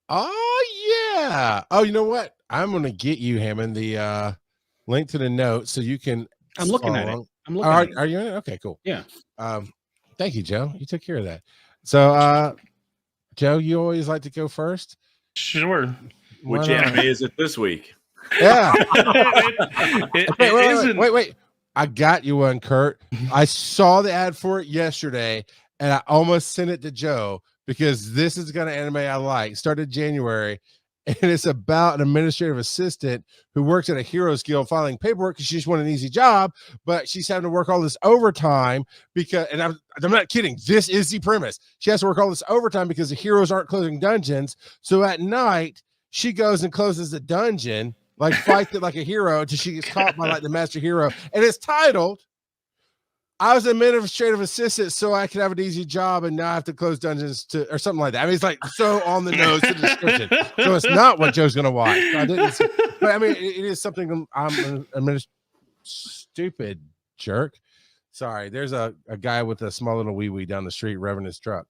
Oh yeah. Oh, you know what? I'm gonna get you, Hammond, the link to the note so you can I'm looking follow at it. along. I'm looking at it. Are you in it? Okay, cool. Yeah. Thank you, Joe. You took care of that. So Joe, you always like to go first. Sure. Which anime is it this week? Yeah. It Wait. I got you one, Kurt. I saw the ad for it yesterday, and I almost sent it to Joe because this is the kind of anime I like. Started January, and it's about an administrative assistant who works at a Heroes Guild filing paperwork because she just wanted an easy job, but she's having to work all this overtime because, and I'm not kidding, this is the premise. She has to work all this overtime because the heroes aren't closing dungeons. So at night, she goes and closes the dungeon, like fights it like a hero until she gets caught by like the master hero. And it's titled, I was an administrative assistant so I could have an easy job and now I have to close dungeons or something like that. I mean, it's like so on the nose to the description. So it's not what Joe's going to watch. But I mean, it is something I'm a stupid jerk. Sorry. There's a guy with a small little wee down the street revving his truck.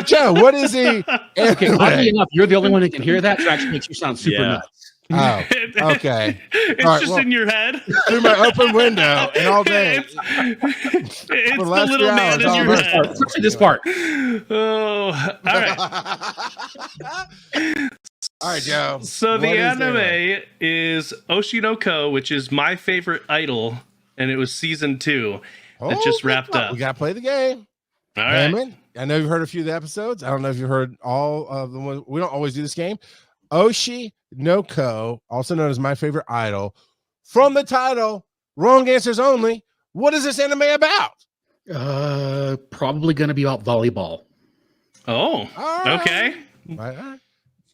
Joe, what is he? Okay, oddly enough, you're the only one who can hear that, so it actually makes you sound super nuts. Oh, okay. It's right, just in your head through my open window and all day. It's the little man in your head. Especially this part. Oh, all right. All right, Joe. So the anime is Oshi no Ko, which is my favorite idol, and it was season 2 that just wrapped up. We gotta play the game. All right. Hammond, I know you've heard a few of the episodes. I don't know if you've heard all of them. We don't always do this game. Oshi no Ko, also known as my favorite idol, from the title, wrong answers only. What is this anime about? Probably going to be about volleyball. Oh, okay. All right.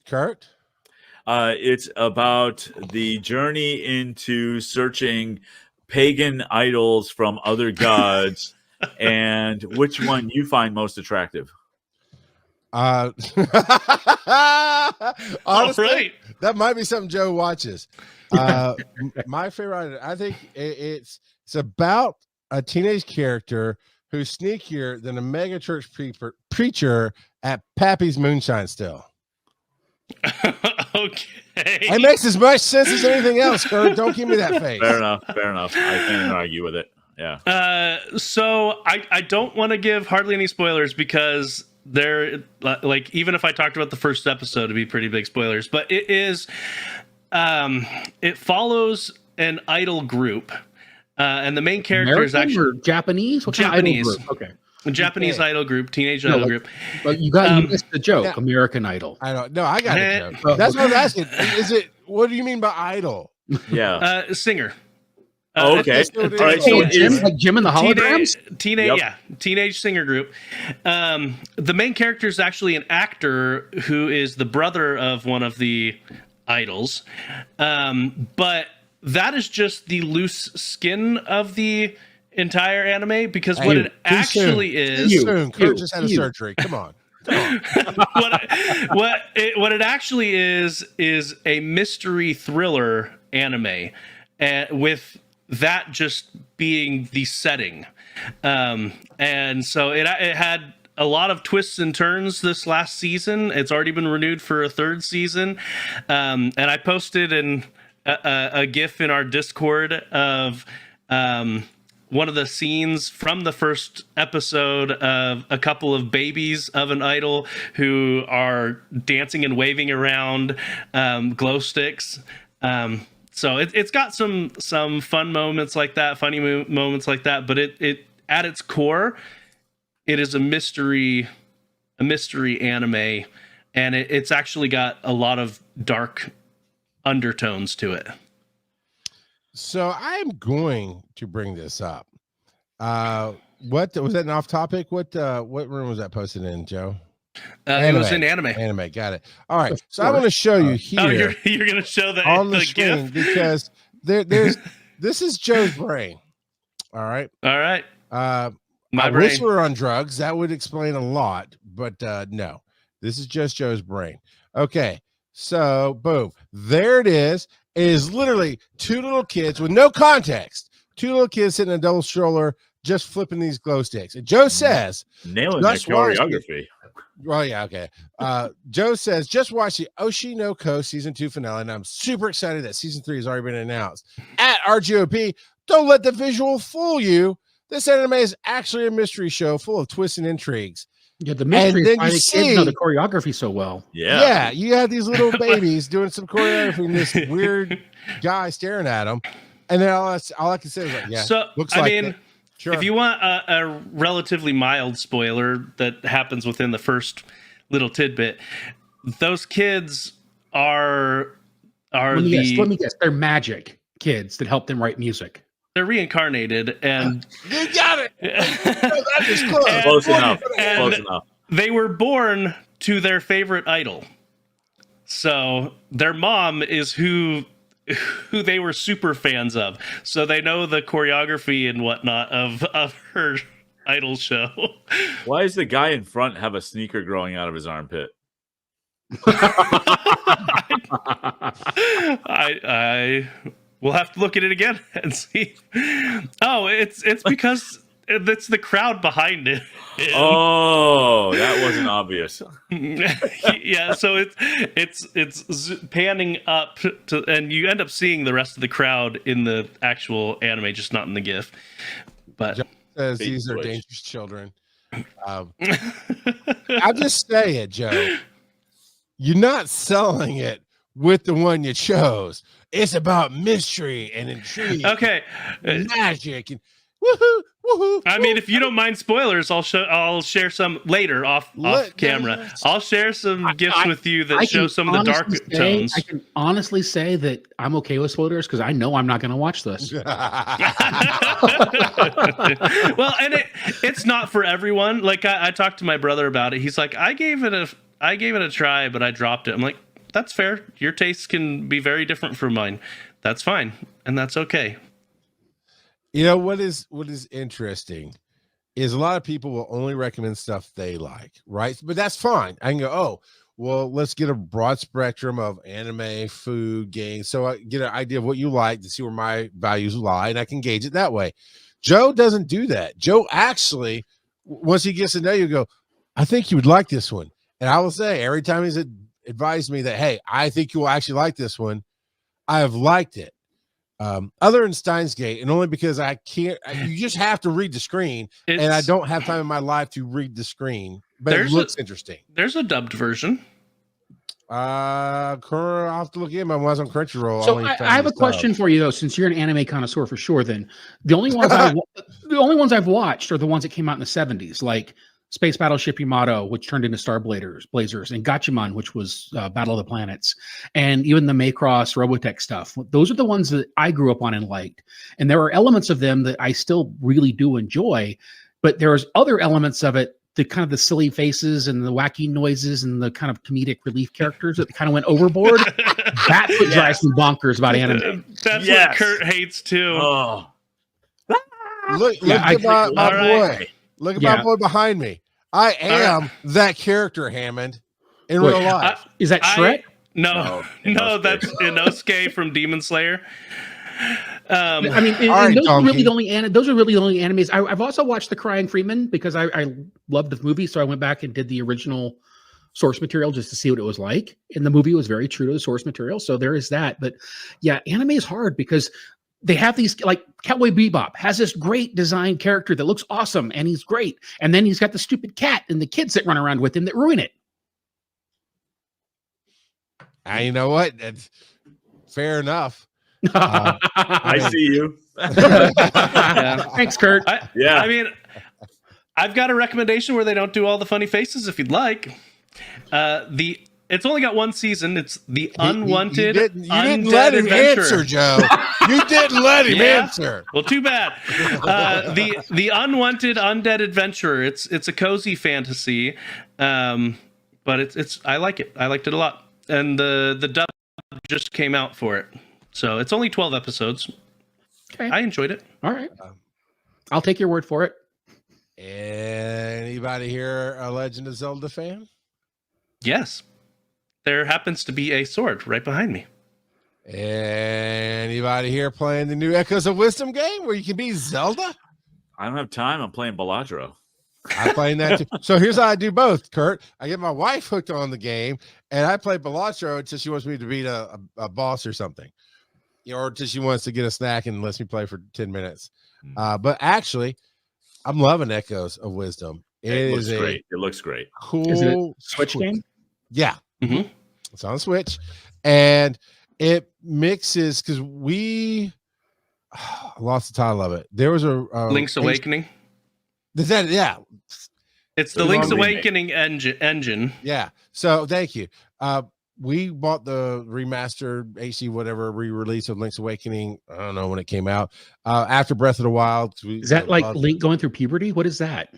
Kurt? It's about the journey into searching pagan idols from other gods and which one you find most attractive. Honestly, that might be something Joe watches. My favorite, I think it's about a teenage character who's sneakier than a mega church preacher at Pappy's Moonshine Still. Okay. It makes as much sense as anything else, Kurt. Don't give me that face. Fair enough. I can't argue with it. Yeah. So I don't want to give hardly any spoilers because they're like, even if I talked about the first episode, it'd be pretty big spoilers, but it is, it follows an idol group, and the main character American is actually Japanese. What Japanese. Kind of idol group? Okay. A Japanese idol group, teenage idol group. But you missed the joke. Yeah. American Idol. I don't know. I got it. That's what I was asking. Is it? What do you mean by idol? Yeah. Singer. Okay. All right. So like Jim and the Holograms? Teenage singer group. The main character is actually an actor who is the brother of one of the idols. But that is just the loose skin of the entire anime, because what it actually is. Kurt just had a surgery. Come on. What it actually is a mystery thriller anime, with that just being the setting, and so it had a lot of twists and turns this last season. It's already been renewed for a third season, and I posted a GIF in our Discord of one of the scenes from the first episode of a couple of babies of an idol who are dancing and waving around glow sticks. So it's got some fun moments like that, funny moments like that, but it at its core, it is a mystery anime, and it's actually got a lot of dark undertones to it. So I'm going to bring this up. What was that an off topic? What room was that posted in, Joe? It was in anime. Anime, got it. All right, so I want to show you here. Oh, you're going to show that on the screen GIF? Because there's this is Joe's brain. All right. My I brain. wish we were on drugs. That would explain a lot, but no, this is just Joe's brain. Okay, so boom, there it is. It is literally two little kids with no context. Two little kids sitting in a double stroller just flipping these glow sticks. And Joe says, Nailing the just watch it. choreography. Well, yeah, okay. Joe says, just watch the Oshi no Ko season 2 finale, and I'm super excited that season 3 has already been announced. At RGOP, don't let the visual fool you. This anime is actually a mystery show full of twists and intrigues. Yeah, the mystery And is then why you the kids see- know the choreography so well. Yeah, you had these little babies doing some choreography and this weird guy staring at them. And then all I can say is like, yeah, So looks I like mean, it. Sure. if you want a relatively mild spoiler that happens within the first little tidbit, those kids are Let me guess. They're magic kids that help them write music. they're reincarnated, and You got it. That is close. And- Close enough. and- Close enough. they were born to their favorite idol. So their mom is who they were super fans of. So they know the choreography and whatnot of her idol show. Why does the guy in front have a sneaker growing out of his armpit? I will have to look at it again and see. Oh, it's because it's the crowd behind it. Oh, that wasn't obvious. Yeah, so it's panning up to, and you end up seeing the rest of the crowd in the actual anime, just not in the GIF. But Says Bait these are switch. dangerous children. I'll just say it, Joe. You're not selling it with the one you chose. It's about mystery and intrigue, okay, and magic, and woohoo, woohoo. I mean, if you don't mind spoilers, I'll share some later off camera. Yes. I'll share some gifts I- with you that I show can some of the dark honestly say- tones. I can honestly say that I'm okay with spoilers because I know I'm not going to watch this. Well, and it's not for everyone. Like I talked to my brother about it. He's like, I gave it a try, but I dropped it. I'm like, that's fair. Your tastes can be very different from mine. That's fine, and that's okay. You know what is interesting is a lot of people will only recommend stuff they like, right? But that's fine. I can go, oh, well, let's get a broad spectrum of anime, food, games, so I get an idea of what you like to see where my values lie, and I can gauge it that way. Joe doesn't do that. Joe actually, once he gets to know you, go, I think you would like this one, and I will say every time he's advised me that, hey, I think you will actually like this one, I have liked it. Other than Steins Gate, and only because I can't, you just have to read the screen, and I It's- don't have time in my life to read the screen, but it There's looks interesting. There's a dubbed version. I'll have to look in. I was on Crunchyroll. So only I found have a the question sub. for you though, since you're an anime connoisseur for sure. Then the only ones I've watched are the ones that came out in the 70s, like Space Battleship Yamato, which turned into Star Blazers, and Gatchaman, which was Battle of the Planets, and even the Macross Robotech stuff. Those are the ones that I grew up on and liked. And there are elements of them that I still really do enjoy, but there's other elements of it, the kind of the silly faces and the wacky noises and the kind of comedic relief characters that kind of went overboard. That's what drives me bonkers about anime. That's Yes. what Kurt hates too. Oh, Look Yeah, at my all boy. right. Look at Yeah. my boy behind me. I am that character, Hammond, in Wait, real life. Is that Shrek? No, No, that's Inosuke from Demon Slayer. I mean, and All right, those are really donkey. the only those are really the only animes. I've also watched The Crying Freeman because I loved the movie, so I went back and did the original source material just to see what it was like. And the movie was very true to the source material, so there is that. But yeah, anime is hard because they have these, like Cowboy Bebop has this great design character that looks awesome and he's great, and then he's got the stupid cat and the kids that run around with him that ruin it. And you know what? That's fair enough. I see you. Thanks, Kurt. Yeah. I mean, I've got a recommendation where they don't do all the funny faces if you'd like. It's only got one season. It's the Unwanted You didn't Undead let him Adventure. answer, Joe. You didn't let him Yeah? answer. Well, too bad. The Unwanted Undead Adventure. It's a cozy fantasy, but it's I like it. I liked it a lot, and the dub just came out for it, so it's only 12 episodes. Okay. I enjoyed it. All right. I'll take your word for it. Anybody here a Legend of Zelda fan? Yes, there happens to be a sword right behind me. Anybody here playing the new Echoes of Wisdom game where you can be Zelda? I don't have time. I'm playing Balatro. I'm playing that too. So here's how I do both, Kurt. I get my wife hooked on the game, and I play Balatro until she wants me to beat a boss or something, or until she wants to get a snack and lets me play for 10 minutes. But actually, I'm loving Echoes of Wisdom. It looks great. It looks great. Cool. Is it a Switch game? Yeah. Mhm. It's on Switch, and it mixes because I lost the title of it. There was a Link's Awakening. Is that It's the Link's Awakening engine. Yeah. So thank you. We bought the remastered HD whatever re-release of Link's Awakening. I don't know when it came out. After Breath of the Wild. Is that like Link going through puberty? What is that?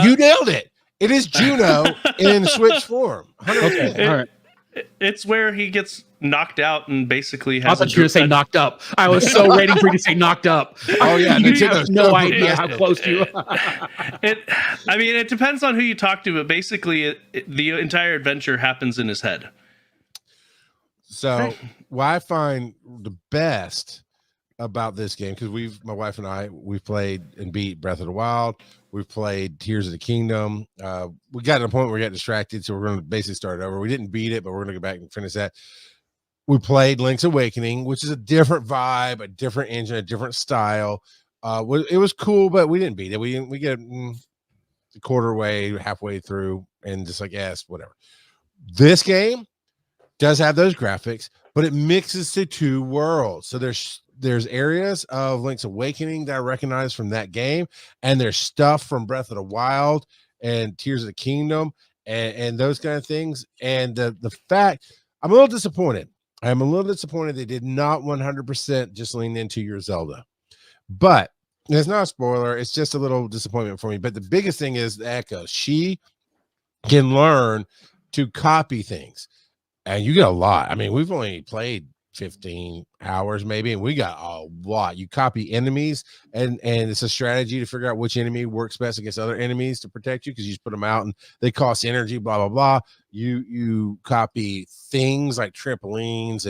You nailed it. It is Juno in Switch form. 100%. Okay. All right. It's where he gets knocked out and basically has. I thought you were going to say knocked up. I was so waiting for you to say knocked up. Oh yeah, you have no idea how close you. I mean, it depends on who you talk to, but basically, the entire adventure happens in his head. So, what I find the best about this game, because my wife and I, we've played and beat Breath of the Wild. We've played Tears of the Kingdom. We got to a point where we got distracted, so we're going to basically start over. We didn't beat it, but we're going to go back and finish that. We played Link's Awakening, which is a different vibe, a different engine, a different style. It was cool, but we didn't beat it. We get a quarter way, halfway through, and just like, yes, whatever. This game does have those graphics, but it mixes the two worlds. So there's areas of Link's Awakening that I recognize from that game, and there's stuff from Breath of the Wild and Tears of the Kingdom and those kind of things. And the fact, I'm a little disappointed. I'm a little disappointed they did not 100% just lean into your Zelda. But it's not a spoiler. It's just a little disappointment for me. But the biggest thing is the Echo. She can learn to copy things. And you get a lot. I mean, we've only played 15 hours maybe, and we got a lot. You copy enemies, and it's a strategy to figure out which enemy works best against other enemies to protect you, because you just put them out and they cost energy, blah blah blah. You copy things like trampolines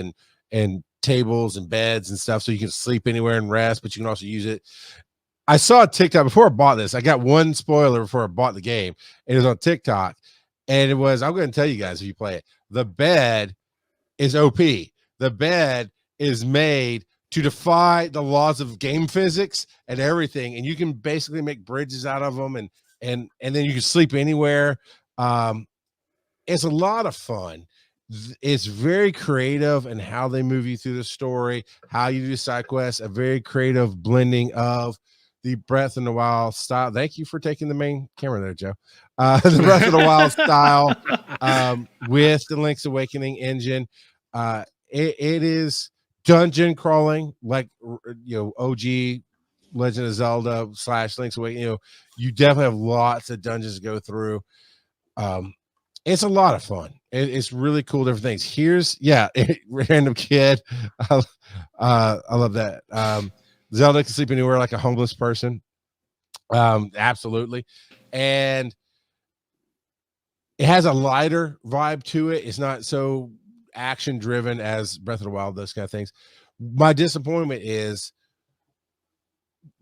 and tables and beds and stuff, so you can sleep anywhere and rest, but you can also use it. I saw a TikTok before I bought this. I got one spoiler before I bought the game. It was on TikTok, and it was, I'm going to tell you guys if you play it, the bed is OP. The bed is made to defy the laws of game physics and everything, and you can basically make bridges out of them, and then you can sleep anywhere. It's a lot of fun. It's very creative in how they move you through the story, how you do side quests, a very creative blending of the Breath of the Wild style. Thank you for taking the main camera there, Joe. The Breath of the Wild style with the Link's Awakening engine. It is dungeon crawling, like, OG Legend of Zelda / Link's Awakening. You definitely have lots of dungeons to go through. It's a lot of fun. It's really cool. Different things. Here's random kid. I love that. Zelda can sleep anywhere like a homeless person. Absolutely. And it has a lighter vibe to it. It's not so action driven as Breath of the Wild, those kind of things. My disappointment is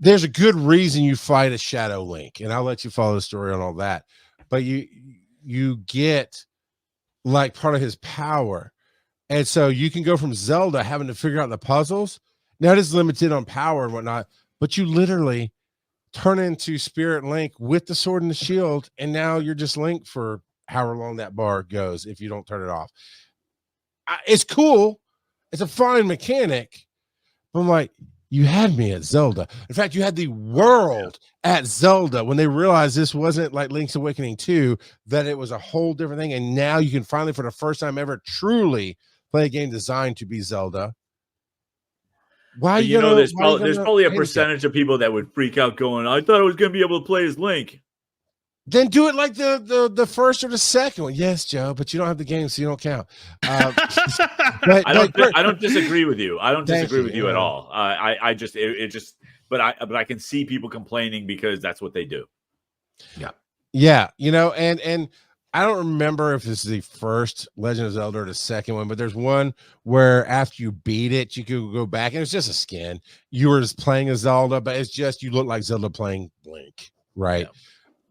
there's a good reason you fight a Shadow Link, and I'll let you follow the story on all that. But you get like part of his power, and so you can go from Zelda having to figure out the puzzles. Now it is limited on power and whatnot, but you literally turn into Spirit Link with the sword and the shield, and now you're just Link for however long that bar goes if you don't turn it off. It's cool. It's a fine mechanic. But I'm like, you had me at Zelda. In fact, you had the world at Zelda when they realized this wasn't like Link's Awakening 2, that it was a whole different thing. And now you can finally, for the first time ever, truly play a game designed to be Zelda. Why there's probably a percentage of people that would freak out going, I thought I was going to be able to play as Link. Then do it like the first or the second one. Yes, Joe, but you don't have the game, so you don't count. I don't disagree with you. I don't disagree with you at all. But I can see people complaining because that's what they do. Yeah. And I don't remember if this is the first Legend of Zelda or the second one, but there's one where after you beat it, you could go back and it's just a skin. You were just playing a Zelda, but it's just you look like Zelda playing Link, right? Yeah.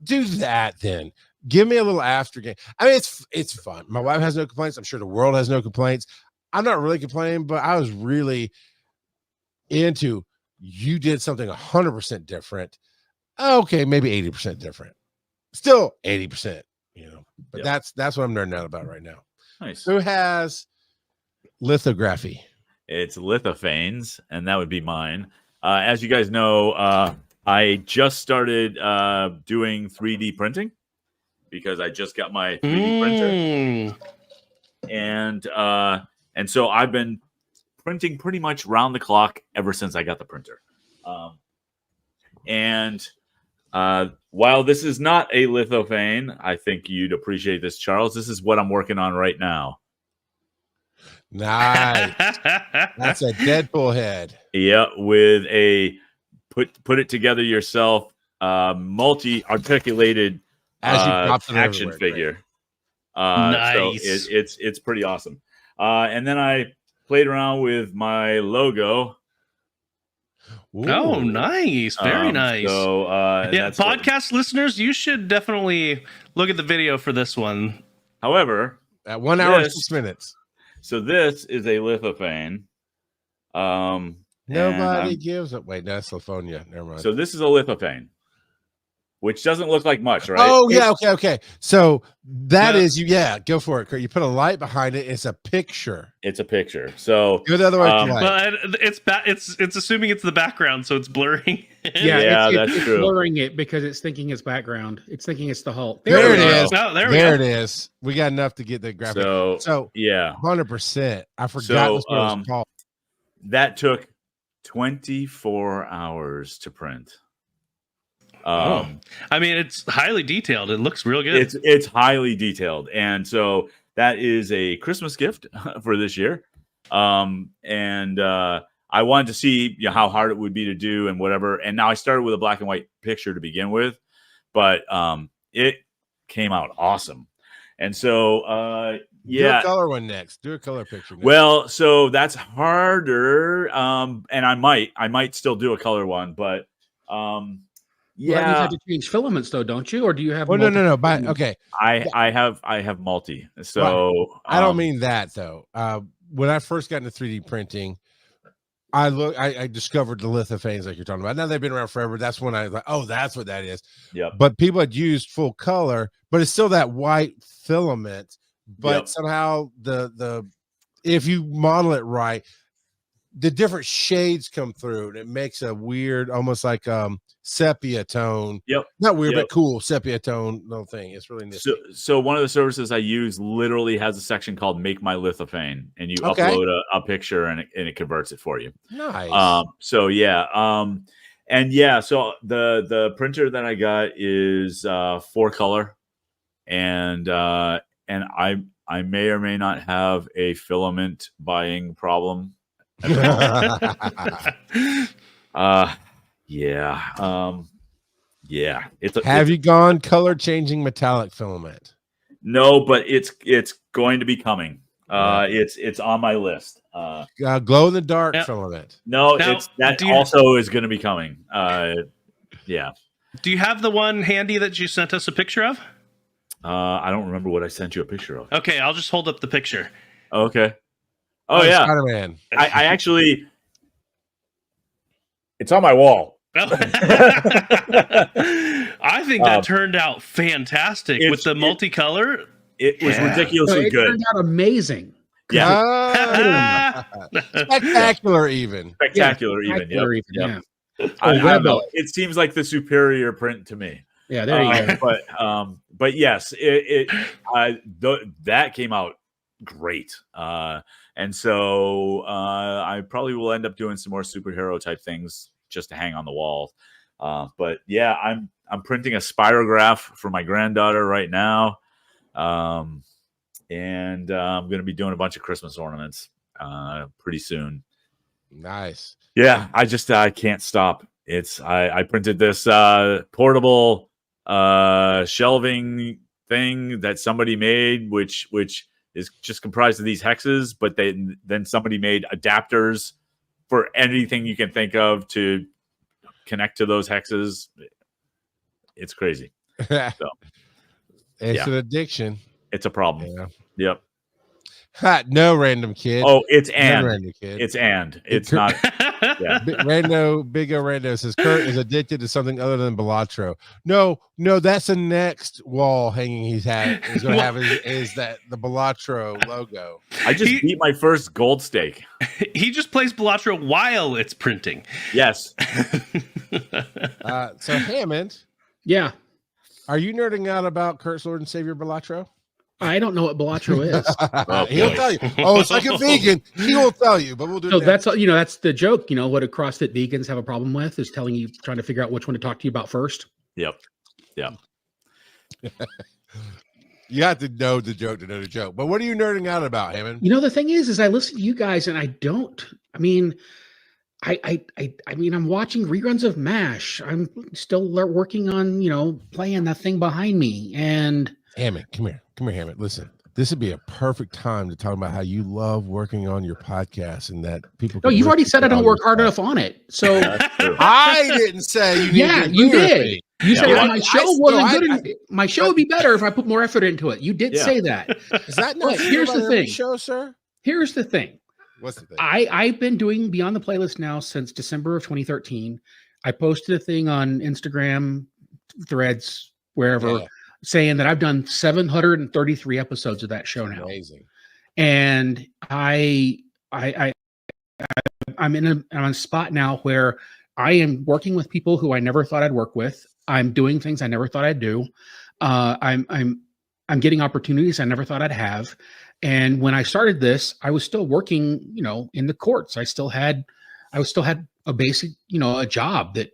Do that then. Give me a little after game. I mean, it's fun. My wife has no complaints. I'm sure the world has no complaints. I'm not really complaining, but I was really into you did something 100% different. Okay, maybe 80% different. Still 80%, But Yeah. that's what I'm nerding out about right now. Nice. Who has lithography? It's lithophanes, and that would be mine. As you guys know, I just started doing 3D printing because I just got my 3D printer, and so I've been printing pretty much round the clock ever since I got the printer. And while this is not a lithophane, I think you'd appreciate this, Charles. This is what I'm working on right now. Nice. That's a Deadpool head. Yeah, with a put it together yourself, multi-articulated As you popped it action everywhere, figure. Nice. So it's pretty awesome. And then I played around with my logo. Oh, Ooh. nice. Very nice. So and Yeah, that's what- podcast listeners, you should definitely look at the video for this one. However, At 1 hour and This- 6 minutes. so this is a lithophane. And Nobody I'm- gives up. Wait, that's Lithonia. Never mind. So this is a lithophane, which doesn't look like much, right? Oh yeah, okay. So that Yeah. is you. Yeah, go for it, Kurt. You put a light behind it. It's a picture. It's a picture. So Go the other way. with the light. But it's assuming it's the background, so it's blurring. Yeah, that's it's true. blurring it because it's thinking it's background. It's thinking it's the Hulk. There we it go. is. No, there we There go. it is. We got enough to get the graphic. So So yeah, 100%. I forgot So, this one was called. that took 24 hours to print. Oh. I mean, it's highly detailed. It looks real good. It's highly detailed, and so that is a Christmas gift for this year. I wanted to see how hard it would be to do and whatever. And now I started with a black and white picture to begin with, but it came out awesome. And so Do yeah. a color one next. Do a color picture. Next. Well, so that's harder. And I might still do a color one, but Well, that means you yeah, have to change filaments, though, don't you? Or do you have? Oh no. multiple But filaments? okay. I have multi. So I don't mean that though. When I first got into 3D printing, I discovered the lithophanes like you're talking about. Now they've been around forever. That's when I was like, oh, that's what that is. Yep. But people had used full color, but it's still that white filament. But Yep. somehow the if you model it right, the different shades come through and it makes a weird, almost like sepia tone. Yep. Not weird, Yep. but cool sepia tone little thing. It's really nice. So one of the services I use literally has a section called "Make My Lithophane," and you Okay. upload a picture and it converts it for you. Nice. So yeah, and yeah, so the printer that I got is 4-color, and I may or may not have a filament buying problem. Yeah. Have you gone color changing metallic filament? No, but it's going to be coming. Yeah. It's on my list. Glow in the dark Yeah. filament. No, Now, that do you- also is going to be coming. Yeah. Do you have the one handy that you sent us a picture of? I don't remember what I sent you a picture of. Okay, I'll just hold up the picture. Okay. Oh yeah, Spider-Man. I actually, it's on my wall. I think that turned out fantastic with the multicolor. It was Yeah. ridiculously it good. turned out amazing. Yeah, Ah, spectacular even. spectacular even. Spectacular Yep. even, Yep. yeah. I don't Rebel. know. It seems like the superior print to me. Yeah, there you go. But yes, that came out great. And so I probably will end up doing some more superhero type things just to hang on the wall. But yeah, I'm printing a spirograph for my granddaughter right now. And I'm going to be doing a bunch of Christmas ornaments pretty soon. Nice. Yeah, I can't stop. I printed this portable shelving thing that somebody made, which is just comprised of these hexes, but then somebody made adapters for anything you can think of to connect to those hexes. It's crazy. It's an addiction. It's a problem. Yeah. Yep. Ha, no random kid. Oh, it's None random kid. It's not. Yeah. Big O Rando says Kurt is addicted to something other than Balatro. No, that's the next wall hanging he's going to have is that the Balatro logo. I just beat my first gold stake. He just plays Balatro while it's printing. Yes. So Hammond, Yeah. are you nerding out about Kurt's Lord and Savior Balatro? I don't know what Balatro is. He'll tell you. Oh, it's like a vegan. He will tell you, but we'll do So it. that's the joke. What do CrossFit vegans have a problem with is trying to figure out which one to talk to you about first. Yep. You have to know the joke to know the joke. But what are you nerding out about, Hammond? The thing is I listen to you guys and I don't. I mean, I'm watching reruns of MASH. I'm still working on, playing that thing behind me. And Hammond, come here, Hammond. Listen, this would be a perfect time to talk about how you love working on your podcast and that people. No, you've already said I don't work hard enough on it. So I didn't say you. Yeah, you did. You said my show wasn't good. My show would be better if I put more effort into it. You did say that. Is that not here's the thing, show, sir? Here's the thing. What's the thing? I've been doing Beyond the Playlist now since December of 2013. I posted a thing on Instagram, Threads, wherever, saying that I've done 733 episodes of that show now. Amazing. And I'm in a spot now where I am working with people who I never thought I'd work with. I'm doing things I never thought I'd do. I'm getting opportunities I never thought I'd have. And when I started this, I was still working, in the courts. I still had a basic, a job that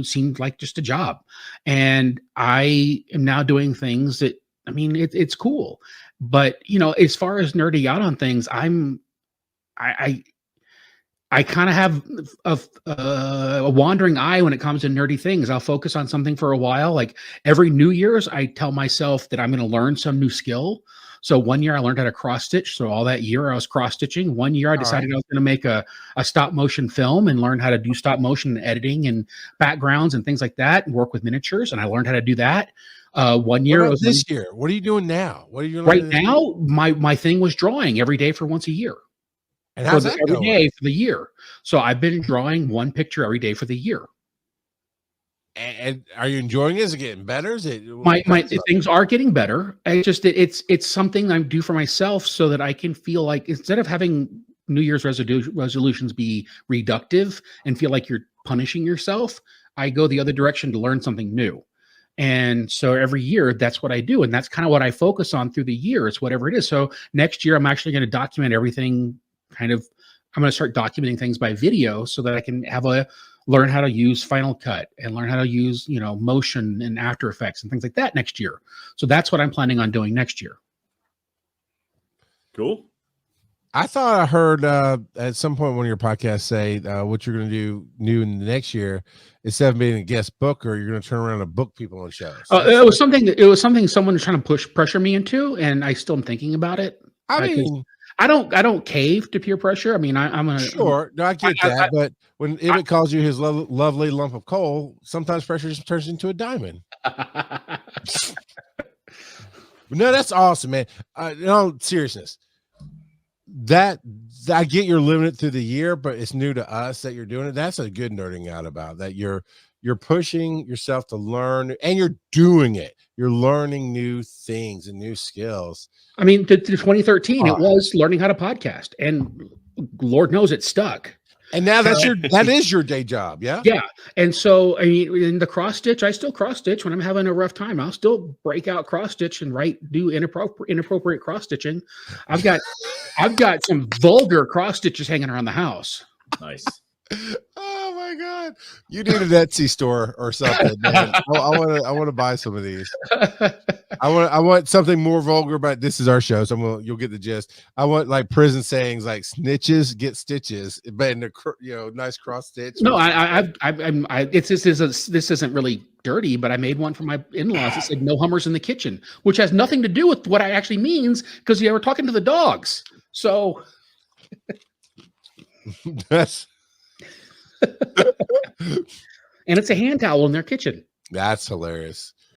seemed like just a job. And I am now doing things that, it's cool. But, as far as nerding out on things, I kind of have a wandering eye when it comes to nerdy things. I'll focus on something for a while. Like every New Year's, I tell myself that I'm going to learn some new skill. So one year I learned how to cross stitch. So all that year I was cross stitching. One year I decided I was going to make a stop motion film and learn how to do stop motion editing and backgrounds and things like that and work with miniatures. And I learned how to do that. One year was this year. What are you doing now? What are you doing right now? My thing was drawing every day for once a year. And how's that every going? day for the year. So I've been drawing one picture every day for the year. And are you enjoying it? Is it getting better? Is it my things are getting better? It's something I do for myself so that I can feel like instead of having New Year's resolutions be reductive and feel like you're punishing yourself, I go the other direction to learn something new. And so every year, that's what I do. And that's kind of what I focus on through the year. It's whatever it is. So next year, I'm actually going to document everything I'm going to start documenting things by video so that I can learn how to use Final Cut and learn how to use, motion and After Effects and things like that next year. So that's what I'm planning on doing next year. Cool. I thought I heard at some point one of your podcasts say what you're going to do new in the next year, instead of being a guest booker, you're going to turn around and book people on shows. It was something someone was trying to pressure me into, and I still am thinking about it. I mean, I don't cave to peer pressure. I mean, I'm gonna sure. No, I get that, but if it calls you his lovely lump of coal, sometimes pressure just turns into a diamond. No, that's awesome, man. In all seriousness, that I get you're living it through the year, but it's new to us that you're doing it. That's a good nerding out about that. You're pushing yourself to learn, and you're doing it. You're learning new things and new skills. I mean, to 2013, it was learning how to podcast, and Lord knows it stuck. And now that is your day job, yeah? Yeah. And so, I mean, in the cross stitch, I still cross stitch when I'm having a rough time. I'll still break out cross stitch and do inappropriate cross stitching. I've got some vulgar cross stitches hanging around the house. Nice. Oh my God. You need an Etsy store or something, man. I want to buy some of these. I want something more vulgar, but this is our show, so you'll get the gist. I want like prison sayings like snitches get stitches, but in a nice cross stitch. No, this isn't really dirty, but I made one for my in-laws that said "No Hummers in the kitchen," which has nothing to do with what I actually means because you were talking to the dogs. So that's and it's a hand towel in their kitchen. hilarious.